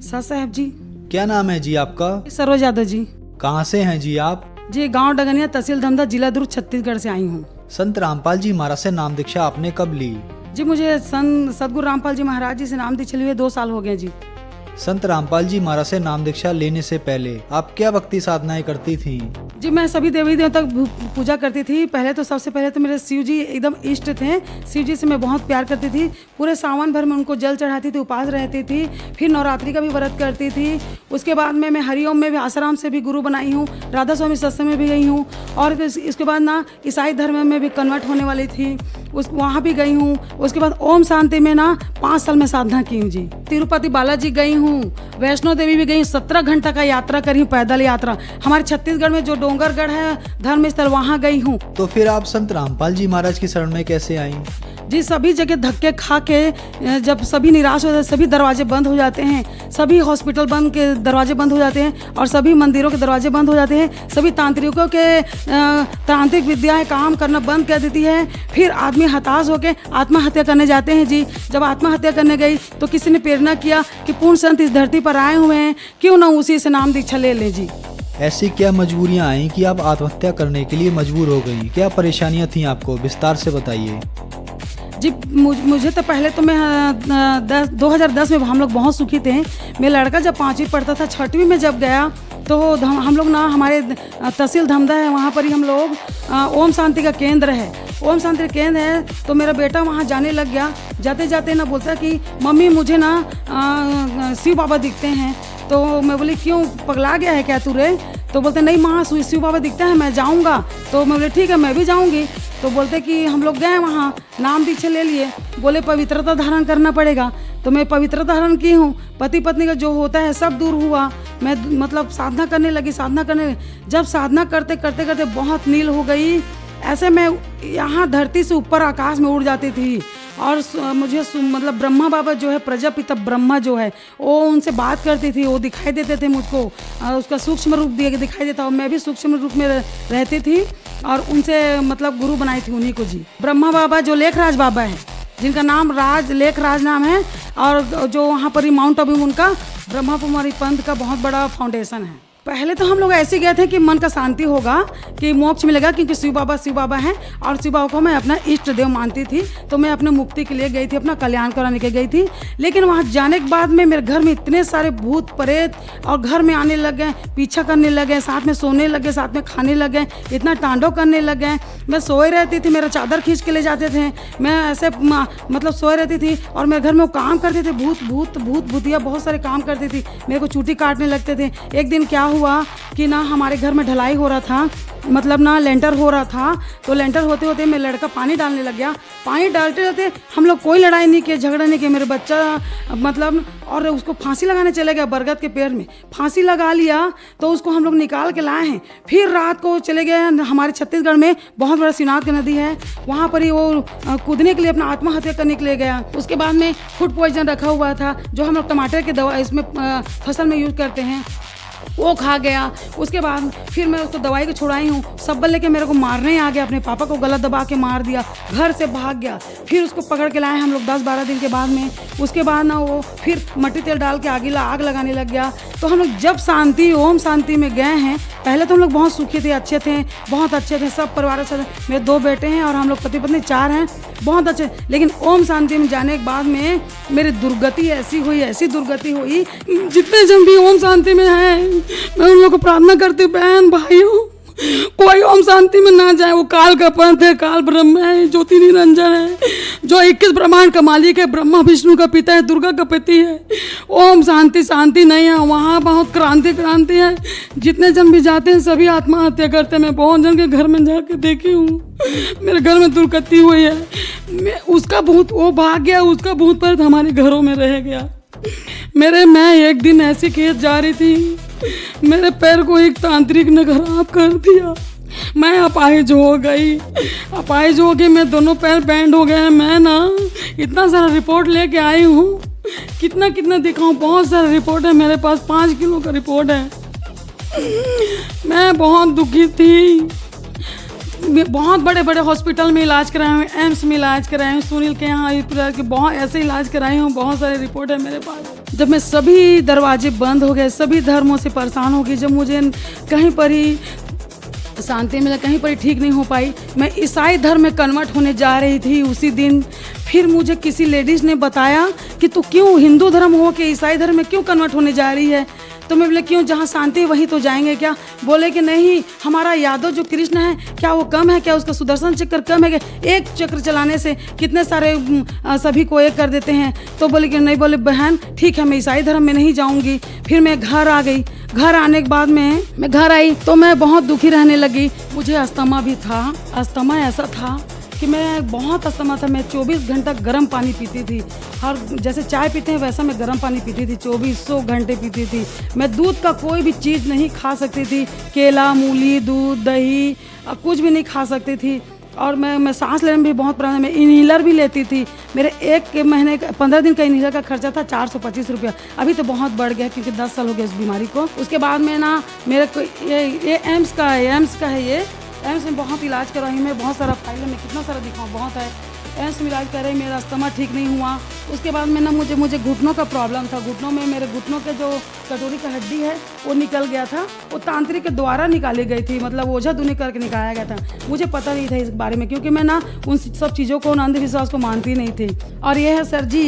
Sir साहब जी। क्या नाम है जी आपका? सरोज यादव जी। कहाँ से हैं जी आप? जी गांव डगनिया, तहसील धमधा, जिला दुर्ग, छत्तीसगढ़ से आई हूँ। संत रामपाल जी महाराज से नाम दीक्षा आपने कब ली? जी मुझे सदगुरु रामपाल जी महाराज जी से नाम दीक्षा लिए 2 साल हो गए जी। संत रामपाल जी महाराज से नाम दीक्षा लेने से पहले आप क्या भक्ति साधनाएं करती थी? जी मैं सभी देवी देवता तक पूजा करती थी। पहले तो सबसे पहले तो मेरे शिव जी एकदम इष्ट थे। शिव जी से मैं बहुत प्यार करती थी। पूरे सावन भर में उनको जल चढ़ाती थी, उपास रहती थी। फिर नवरात्रि का भी व्रत करती थी। उसके बाद में मैं हरिओम में भी, आसाराम से भी गुरु बनाई हूँ। राधा स्वामी सत्संग में भी गई हूँ। और इसके बाद ना ईसाई धर्म में भी कन्वर्ट होने वाली थी, वहाँ भी गई हूँ। उसके बाद ओम शांति में ना 5 साल में साधना की हूँ जी। तिरुपति बालाजी गई हूँ, वैष्णो देवी भी गई। 17 घंटा का यात्रा करी हूँ, पैदल यात्रा। हमारे छत्तीसगढ़ में जो डोंगरगढ़ है धर्म स्थल, वहाँ गई हूँ। तो फिर आप संत रामपाल जी महाराज की शरण में कैसे आई? जी सभी जगह धक्के खा के जब सभी निराश हो जाते, सभी दरवाजे बंद हो जाते हैं, सभी हॉस्पिटल बंद के दरवाजे बंद हो जाते हैं और सभी मंदिरों के दरवाजे बंद हो जाते हैं, सभी तांत्रिकों के तांत्रिक विद्याएं काम करना बंद कर देती है। फिर आदमी हताश होकर आत्महत्या करने जाते हैं जी। जब आत्महत्या करने गई तो किसी ने प्रेरणा किया कि पूर्ण संत इस धरती पर आए हुए हैं, क्यों ना उसी से नाम दीक्षा ले लें जी। ऐसी क्या मजबूरियां आई कि आप आत्महत्या करने के लिए मजबूर हो गई? क्या परेशानियां थी आपको, विस्तार से बताइए। जी मुझे तो पहले तो मैं 2010 में हम लोग बहुत सुखी थे। मेरा लड़का जब 5वीं पढ़ता था, 6वीं में जब गया तो हम लोग ना, हमारे तहसील धमधा है, वहाँ पर ही हम लोग ओम शांति का केंद्र है। ओम शांति का केंद्र है तो मेरा बेटा वहाँ जाने लग गया। जाते जाते ना बोलता कि मम्मी मुझे ना शिव बाबा दिखते हैं। तो मैं बोली क्यों, पगला गया है क्या तू रे? तो बोलते नहीं माँ शिव बाबा दिखता है, मैं जाऊँगा। तो मैं बोले ठीक है मैं भी जाऊँगी। तो बोलते कि हम लोग गए वहाँ, नाम दीक्षा ले लिए। बोले पवित्रता धारण करना पड़ेगा। तो मैं पवित्रता धारण की हूँ। पति पत्नी का जो होता है सब दूर हुआ। मैं मतलब साधना करने लगी, जब साधना करते करते करते बहुत नील हो गई। ऐसे मैं यहाँ धरती से ऊपर आकाश में उड़ जाती थी। और मुझे मतलब ब्रह्मा बाबा जो है, प्रजापिता ब्रह्मा जो है, वो उनसे बात करती थी, वो दिखाई देते थे मुझको। उसका सूक्ष्म रूप दिखाई देता और मैं भी सूक्ष्म रूप में रहती थी और उनसे मतलब गुरु बनाई थी उन्हीं को जी। ब्रह्मा बाबा जो लेखराज बाबा है, जिनका नाम लेखराज नाम है, और जो वहाँ पर ही माउंट आबू उनका ब्रह्मा कुमारी पंथ का बहुत बड़ा फाउंडेशन है। पहले तो हम लोग ऐसे गए थे कि मन का शांति होगा, कि मोक्ष मिलेगा, क्योंकि शिव बाबा हैं और शिव बाबा को मैं अपना इष्ट देव मानती थी। तो मैं अपने मुक्ति के लिए गई थी, अपना कल्याण कराने के गई थी। लेकिन वहाँ जाने के बाद में मेरे घर में इतने सारे भूत प्रेत और घर में आने लग गए, पीछा करने लगे, साथ में सोने लगे, साथ में खाने लगे, इतना तांडव करने लग गए। मैं सोए रहती थी, मेरा चादर खींच के ले जाते थे। मैं ऐसे मतलब सोए रहती थी और मेरे घर में वो काम करते थे, भूतिया बहुत सारे काम करती थी। मेरे को चूटी काटने लगते थे। एक दिन क्या हुआ कि ना हमारे घर में ढलाई हो रहा था, मतलब ना लेंटर हो रहा था। तो लेंटर होते होते मेरा लड़का पानी डालने लग गया। पानी डालते रहते हम लोग कोई लड़ाई नहीं किए, झगड़ा नहीं किए। मेरे बच्चा मतलब, और उसको फांसी लगाने चले गया, बरगद के पेड़ में फांसी लगा लिया। तो उसको हम लोग निकाल के लाए हैं। फिर रात को चले गए, हमारे छत्तीसगढ़ में बहुत बड़ा शिवनाथ की नदी है, वहाँ पर ही वो कूदने के लिए अपना आत्महत्या करने के लिए गया। उसके बाद में फूड पॉइजन रखा हुआ था, जो हम लोग टमाटर की दवा इसमें फसल में यूज करते हैं, वो खा गया। उसके बाद फिर मैं उसको दवाई को छुड़ाई हूँ। सब्बल लेके मेरे को मारने आ गया, अपने पापा को गला दबा के मार दिया, घर से भाग गया। फिर उसको पकड़ के लाए हम लोग 10-12 दिन के बाद में। उसके बाद ना वो फिर मट्टी तेल डाल के आग लगाने लग गया। तो हम लोग जब ओम शांति में गए हैं, पहले तो हम लोग बहुत सुखी थे, अच्छे थे, बहुत अच्छे थे, सब परिवार से। मेरे 2 बेटे हैं और हम लोग पति पत्नी 4 हैं, बहुत अच्छे। लेकिन ओम शांति में जाने के बाद में मेरी दुर्गति ऐसी हुई। जितने जन भी ओम शांति में हैं, मैं उन लोगों को प्रार्थना करती हूँ, बहन भाइयों, कोई ओम शांति में ना जाए। वो काल का पंथ है, काल ब्रह्म है, ज्योति निरंजन है, जो 21 ब्रह्मांड का मालिक है, ब्रह्मा विष्णु का पिता है, दुर्गा का पति है। ओम शांति नहीं है, वहाँ बहुत क्रांति है। जितने जन भी जाते हैं सभी आत्महत्या करते हैं। मैं बहुत जन के घर में जाके देखी हूँ, मेरे घर में दुर्गति हुई है। उसका भूत वो भाग गया, उसका भूत प्रेत हमारे घरों में रह गया। मैं एक दिन ऐसे खेत जा रही थी, मेरे पैर को एक तांत्रिक ने खराब कर दिया। मैं अपाहिज हो गई, मैं दोनों पैर बैंड हो गए। मैं ना इतना सारा रिपोर्ट लेके आई हूँ, कितना दिखाऊं, बहुत सारा रिपोर्ट है मेरे पास, 5 किलो का रिपोर्ट है। मैं बहुत दुखी थी। बहुत बड़े बड़े हॉस्पिटल में इलाज कराए हूँ, एम्स में इलाज कराए हूँ, सुनील के यहाँ बहुत ऐसे इलाज कराई हूँ, बहुत सारे रिपोर्ट है मेरे पास। जब मैं सभी दरवाजे बंद हो गए, सभी धर्मों से परेशान हो गई, जब मुझे कहीं पर ही शांति मिला, कहीं पर ही ठीक नहीं हो पाई, मैं ईसाई धर्म में कन्वर्ट होने जा रही थी उसी दिन। फिर मुझे किसी लेडीज़ ने बताया कि तू क्यों हिंदू धर्म हो के ईसाई धर्म में क्यों कन्वर्ट होने जा रही है। तो मैं बोले क्यों, जहाँ शांति वहीं तो जाएंगे क्या। बोले कि नहीं, हमारा यादव जो कृष्ण है क्या वो कम है क्या, उसका सुदर्शन चक्र कम है क्या, एक चक्र चलाने से कितने सारे सभी को एक कर देते हैं। तो बोले कि नहीं, बोले बहन ठीक है मैं ईसाई धर्म में नहीं जाऊँगी। फिर मैं घर आ गई। घर आने के बाद में मैं घर आई तो मैं बहुत दुखी रहने लगी। मुझे अस्थमा भी था। अस्थमा ऐसा था कि मैं बहुत अस्थमा था। मैं 24 घंटा गर्म पानी पीती थी। हर जैसे चाय पीते हैं वैसा मैं गर्म पानी पीती थी, 2400 घंटे पीती थी। मैं दूध का कोई भी चीज़ नहीं खा सकती थी, केला, मूली, दूध, दही कुछ भी नहीं खा सकती थी। और मैं सांस लेने में भी बहुत प्रॉब्लम, मैं इन्हीलर भी लेती थी। मेरे एक महीने का 15 दिन का इन्हीलर का खर्चा था 425 रुपया। अभी तो बहुत बढ़ गया क्योंकि 10 साल हो गया इस बीमारी को। उसके बाद में ना मेरे को ये एम्स का है ये एम्स में बहुत इलाज करवाई मैं, बहुत सारा फाइल में कितना सारा दिखाऊँ, बहुत है। एम्स में इलाज कर रही, मेरा अस्थमा ठीक नहीं हुआ। उसके बाद में ना मुझे घुटनों का प्रॉब्लम था। घुटनों में मेरे घुटनों के जो कटोरी का हड्डी है वो निकल गया था। वो तांत्रिक के द्वारा निकाली गई थी, मतलब ओझा दुनी करके निकाला गया था। मुझे पता नहीं था इस बारे में क्योंकि मैं ना उन सब चीज़ों को, उन अंधविश्वास को मानती नहीं थी। और ये है सर जी,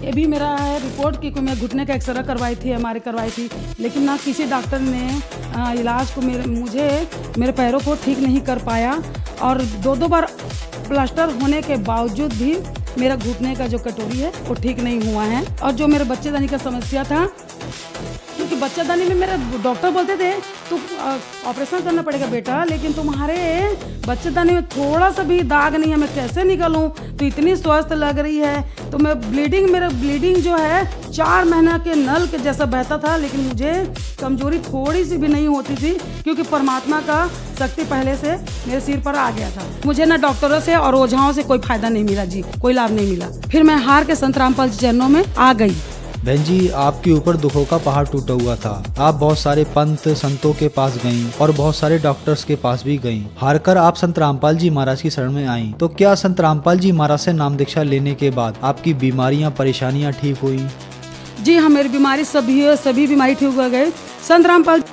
ये भी मेरा है रिपोर्ट कि मैं घुटने का एक्सरे करवाई थी, एमआरआई करवाई थी, लेकिन ना किसी डॉक्टर ने इलाज को मेरे पैरों को ठीक नहीं कर पाया। और 2 बार प्लास्टर होने के बावजूद भी मेरा घुटने का जो कटोरी है वो ठीक नहीं हुआ है। और जो मेरे बच्चेदानी का समस्या था, क्योंकि बच्चेदानी में मेरे डॉक्टर बोलते थे तो ऑपरेशन करना पड़ेगा बेटा, लेकिन तुम्हारे बच्चेदानी में थोड़ा सा भी दाग नहीं है, मैं कैसे निकालूं, तो इतनी स्वस्थ लग रही है। तो मेरा ब्लीडिंग जो है 4 महीना के नल के जैसा बहता था, लेकिन मुझे कमजोरी थोड़ी सी भी नहीं होती थी क्योंकि परमात्मा का शक्ति पहले से मेरे सिर पर आ गया था। मुझे ना डॉक्टरों से और ओझाओं से कोई फायदा नहीं मिला जी, कोई लाभ नहीं मिला। फिर मैं हार के संत रामपाल जी चरणों में आ गई। बहन जी, आपके ऊपर दुखों का पहाड़ टूटा हुआ था। आप बहुत सारे पंत संतों के पास गईं और बहुत सारे डॉक्टर्स के पास भी गईं। हारकर आप संत रामपाल जी महाराज की शरण में आईं। तो क्या संत रामपाल जी महाराज से नाम दीक्षा लेने के बाद आपकी बीमारियां, परेशानियां ठीक हुई? जी हाँ, मेरी बीमारी सभी बीमारी ठीक हो गए। संत रामपाल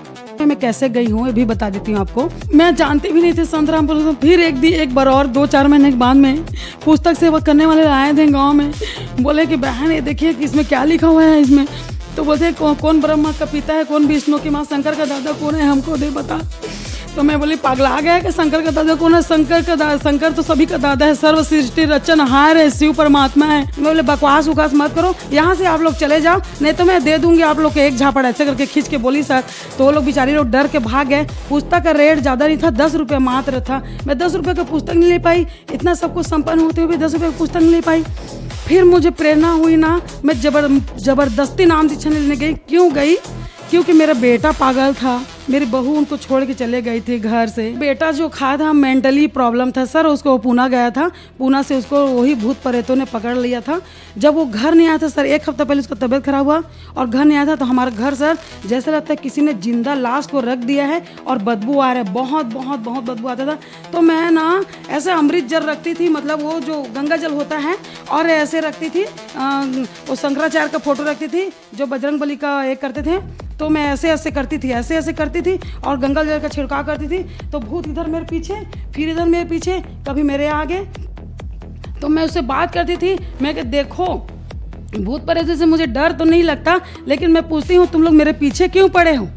मैं कैसे गई हूँ ये भी बता देती हूँ आपको। मैं जानती भी नहीं थी संत रामपाल। फिर एक बार और 2-4 महीने के बाद में पुस्तक सेवा करने वाले आए थे गांव में। बोले कि बहन ये देखिए कि इसमें क्या लिखा हुआ है इसमें। तो बोलते कौन ब्रह्मा का पिता है, कौन विष्णु की माँ, शंकर का दादा कौन है, हमको दे बता। तो मैं बोली पागला गया कि शंकर का दादा कौन है। शंकर तो सभी का दादा है, सर्व सृष्टि रचनहार है, शिव परमात्मा है। मैं बोले बकवास उकास मत करो, यहाँ से आप लोग चले जाओ, नहीं तो मैं दे दूंगी आप लोग को एक झापड़। ऐसे करके खींच के बोली सर। तो वो लोग बेचारे लोग डर के भाग गए। पुस्तक का रेट ज़्यादा नहीं था, 10 रुपये मात्र था। मैं 10 रुपये का पुस्तक नहीं ले पाई, इतना सब कुछ संपन्न होते हुए भी 10 रुपये का पुस्तक नहीं ले पाई। फिर मुझे प्रेरणा हुई ना, मैं जबरदस्ती नाम दीक्षा लेने गई। क्यों गई? क्योंकि मेरा बेटा पागल था, मेरी बहू उनको छोड़ के चले गई थी घर से। बेटा जो खाया था मेंटली प्रॉब्लम था सर, उसको पूना गया था। पूना से उसको वही भूत प्रेतों ने पकड़ लिया था। जब वो घर नहीं आया था सर, 1 हफ्ता पहले उसका तबीयत खराब हुआ और घर नहीं आया था, तो हमारा घर सर जैसे लगता है किसी ने जिंदा लाश को रख दिया है और बदबू आ रहा है, बहुत बहुत बहुत बदबू आता था। तो मैं ना ऐसे अमृत जल रखती थी, मतलब वो जो गंगा जल होता है, और ऐसे रखती थी वो शंकराचार्य का फोटो रखती थी जो बजरंग बली का एक करते थे। तो मैं ऐसे करती थी और गंगा जल का छिड़काव करती थी। तो भूत इधर मेरे पीछे, फिर इधर मेरे पीछे, कभी मेरे आगे। तो मैं उससे बात करती थी, मैं कि देखो भूत प्रेत से मुझे डर तो नहीं लगता, लेकिन मैं पूछती हूँ तुम लोग मेरे पीछे क्यों पड़े हो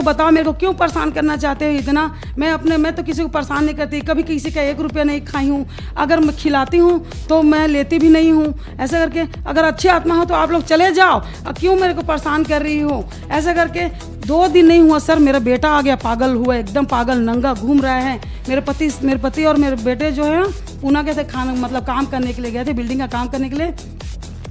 बताओ मेरे को, क्यों परेशान करना चाहते हो इतना। मैं तो किसी को परेशान नहीं करती, कभी किसी का 1 रुपया नहीं खाई हूँ। अगर मैं खिलाती हूँ तो मैं लेती भी नहीं हूँ। ऐसा करके अगर अच्छी आत्मा हो तो आप लोग चले जाओ, क्यों मेरे को परेशान कर रही हो। ऐसा करके 2 दिन नहीं हुआ सर, मेरा बेटा आ गया, पागल हुआ, एकदम पागल, नंगा घूम रहा है। मेरे पति और मेरे बेटे जो है पूना गए थे काम करने के लिए गए थे, बिल्डिंग का काम करने के लिए।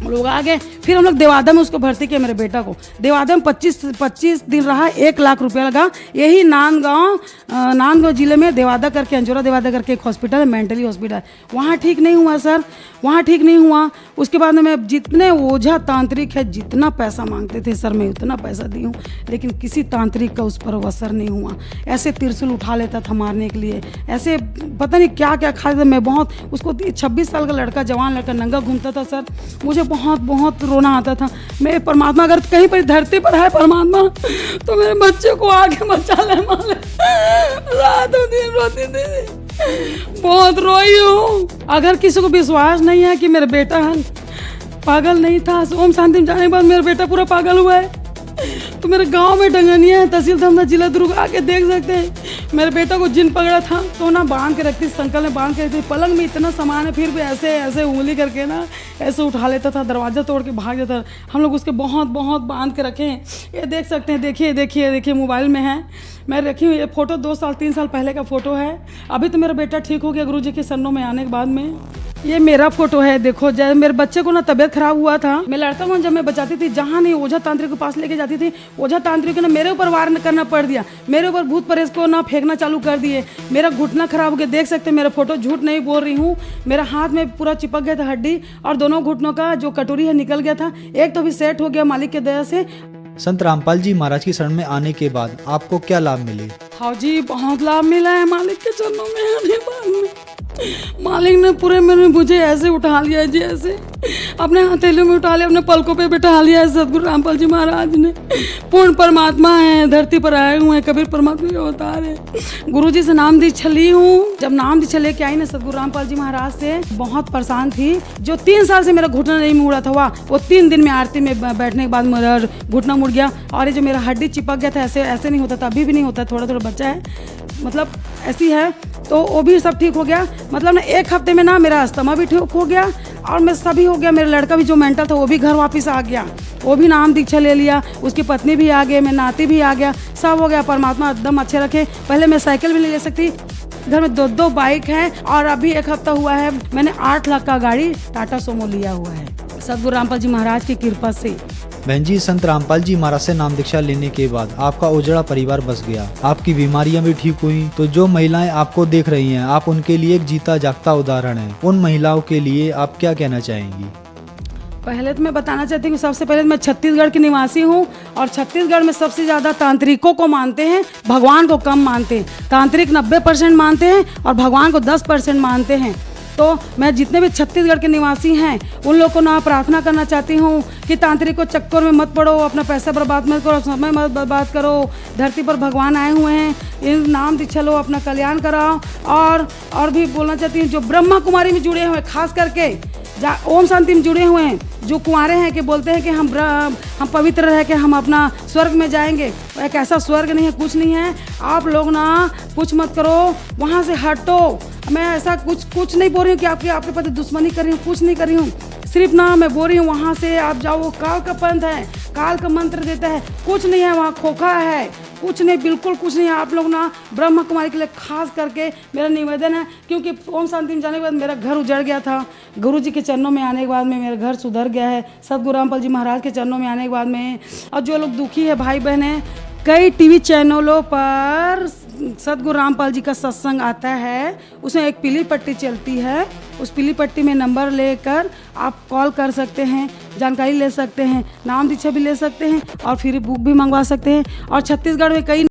लोग आ गए। फिर हम लोग देवादा में उसको भर्ती किया, मेरे बेटा को। देवादा में 25 दिन रहा, 1 लाख रुपया लगा। यही नांदगांव जिले में देवादा करके, अंजोरा देवादा करके एक हॉस्पिटल है, मेंटली हॉस्पिटल, वहाँ ठीक नहीं हुआ सर, वहाँ ठीक नहीं हुआ। उसके बाद में मैं जितने ओझा तांत्रिक है जितना पैसा मांगते थे सर, मैं उतना पैसा दी हूँ, लेकिन किसी तांत्रिक का उस पर असर नहीं हुआ। ऐसे त्रिशूल उठा लेता था मारने के लिए, ऐसे पता नहीं क्या क्या खा था। मैं बहुत उसको 26 साल का लड़का, जवान लड़का, नंगा घूमता था सर। मुझे बहुत बहुत रोना आता था। मैं परमात्मा अगर कहीं पर धरती पर है परमात्मा तो मेरे बच्चे को आगे बचा ले मालिक। रातों दिन रोती थी, बहुत रोई हूँ। अगर किसी को विश्वास नहीं है कि मेरा बेटा पागल नहीं था, ओम शांति में जाने के बाद मेरा बेटा पूरा पागल हुआ है, तो मेरे गांव में डंगनिया है, तहसील धमदा, जिला दुर्ग, आके देख सकते हैं। मेरे बेटा को जिन पकड़ा था तो ना बांध के रखती, संकल में बांध के रखती, पलंग में इतना सामान है फिर भी ऐसे ऐसे उंगली करके ना ऐसे उठा लेता था, दरवाज़ा तोड़ के भाग जाता। हम लोग उसके बहुत बहुत बांध के रखे हैं। ये देख सकते हैं, देखिए देखिए देखिए, मोबाइल में है, मैं रखी हुई। ये फ़ोटो 2 साल 3 साल पहले का फ़ोटो है। अभी तो मेरा बेटा ठीक हो गया गुरु जी के शरणों में आने के बाद में। ये मेरा फोटो है, देखो। जब मेरे बच्चे को ना तबीयत खराब हुआ था, मैं लड़का हूँ, जब मैं बचाती थी, जहाँ नहीं ओझा तांत्रिक के पास लेके जाती थी, ओझा तांत्रिक ने मेरे ऊपर वार करना पड़ दिया, मेरे ऊपर भूत परेश को ना फेंकना चालू कर दिए। मेरा घुटना खराब हो गया, देख सकते हैं मेरा फोटो, झूठ नहीं बोल रही हूँ। मेरा हाथ में पूरा चिपक गया था हड्डी, और दोनों घुटनों का जो कटोरी है निकल गया था। एक तो भी सेट हो गया मालिक के दया से। संत रामपाल जी महाराज की शरण में आने के बाद आपको क्या लाभ मिले? हाँ जी, बहुत लाभ मिला है मालिक के चरणों में आने बाद में। मालिक ने पूरे में मुझे ऐसे उठा लिया जी, ऐसे अपने हथेलियों में उठा लिया, अपने पलकों पे बिठा लिया है। सदगुरु रामपाल जी महाराज ने पूर्ण परमात्मा है, धरती पर आए हुए हैं, कबीर परमात्मा के अवतार है। गुरु जी से नाम दीक्षा ली हूँ। जब नाम दीक्षा लेके आई ना सदगुरु रामपाल जी महाराज से, बहुत परेशान थी। जो 3 साल से मेरा घुटना नहीं मुड़ा था, वो 3 दिन में आरती में बैठने के बाद मेरा घुटना मुड़ गया। और ये जो मेरा हड्डी चिपक गया था, ऐसे ऐसे नहीं होता था, अभी भी नहीं होता, थोड़ा थोड़ा बच्चा है, मतलब ऐसी है, तो वो भी सब ठीक हो गया। मतलब ना 1 हफ्ते में ना मेरा अस्थमा भी ठीक हो गया, और मैं सभी हो गया। मेरा लड़का भी जो मेंटल था वो भी घर वापस आ गया, वो भी नाम दीक्षा ले लिया, उसकी पत्नी भी आ गई, मैं नाती भी आ गया, सब हो गया। परमात्मा एकदम अच्छे रखे। पहले मैं साइकिल भी नहीं ले सकती, घर में 2 बाइक है, और अभी 1 हफ्ता हुआ है मैंने 8 लाख का गाड़ी टाटा सोमो लिया हुआ है, सदगुरु रामपाल जी महाराज की कृपा से। बहन जी, संत रामपाल जी महाराज से नाम दीक्षा लेने के बाद आपका उजड़ा परिवार बस गया, आपकी बीमारियां भी ठीक हुई। तो जो महिलाएं आपको देख रही हैं, आप उनके लिए एक जीता जागता उदाहरण हैं। उन महिलाओं के लिए आप क्या कहना चाहेंगी? पहले तो मैं बताना चाहती हूँ, सबसे पहले मैं छत्तीसगढ़ की निवासी हूँ, और छत्तीसगढ़ में सबसे ज़्यादा तांत्रिकों को मानते हैं, भगवान को कम मानते हैं। तांत्रिक 90% मानते हैं और भगवान को 10% मानते हैं। तो मैं जितने भी छत्तीसगढ़ के निवासी हैं उन लोगों को ना प्रार्थना करना चाहती हूँ कि तांत्रिक को चक्कर में मत पड़ो, अपना पैसा बर्बाद मत करो, समय मत बर्बाद करो। धरती पर भगवान आए हुए हैं, इन नाम दीक्षा लो, अपना कल्याण कराओ। और भी बोलना चाहती हूँ, जो ब्रह्मा कुमारी में जुड़े हुए, खास करके ओम शांति में जुड़े हुए हैं, जो कुंवारे हैं, कि बोलते हैं कि हम पवित्र रह के हम अपना स्वर्ग में जाएंगे। एक ऐसा स्वर्ग नहीं है, कुछ नहीं है। आप लोग ना कुछ मत करो, वहाँ से हटो। मैं ऐसा कुछ नहीं बोल रही हूँ कि आपके प्रति दुश्मनी कर रही हूँ, कुछ नहीं कर रही हूँ। सिर्फ ना मैं बोल रही हूँ, वहाँ से आप जाओ, वो काल का पंथ है, काल का मंत्र देता है, कुछ नहीं है वहाँ, खोखा है, कुछ नहीं, बिल्कुल कुछ नहीं है। आप लोग ना ब्रह्मा कुमारी के लिए खास करके मेरा निवेदन है, क्योंकि ओम शांति में जाने के बाद मेरा घर उजड़ गया था। गुरु जी के चरणों में आने के बाद में मेरा घर सुधर गया है, सदगुरु रामपाल जी महाराज के चरणों में आने के बाद में। और जो लोग दुखी है भाई बहनें, कई टीवी चैनलों पर सदगुरु रामपाल जी का सत्संग आता है, उसमें एक पीली पट्टी चलती है, उस पीली पट्टी में नंबर लेकर आप कॉल कर सकते हैं, जानकारी ले सकते हैं, नाम दीक्षा भी ले सकते हैं, और फ्री बुक भी मंगवा सकते हैं। और छत्तीसगढ़ में कई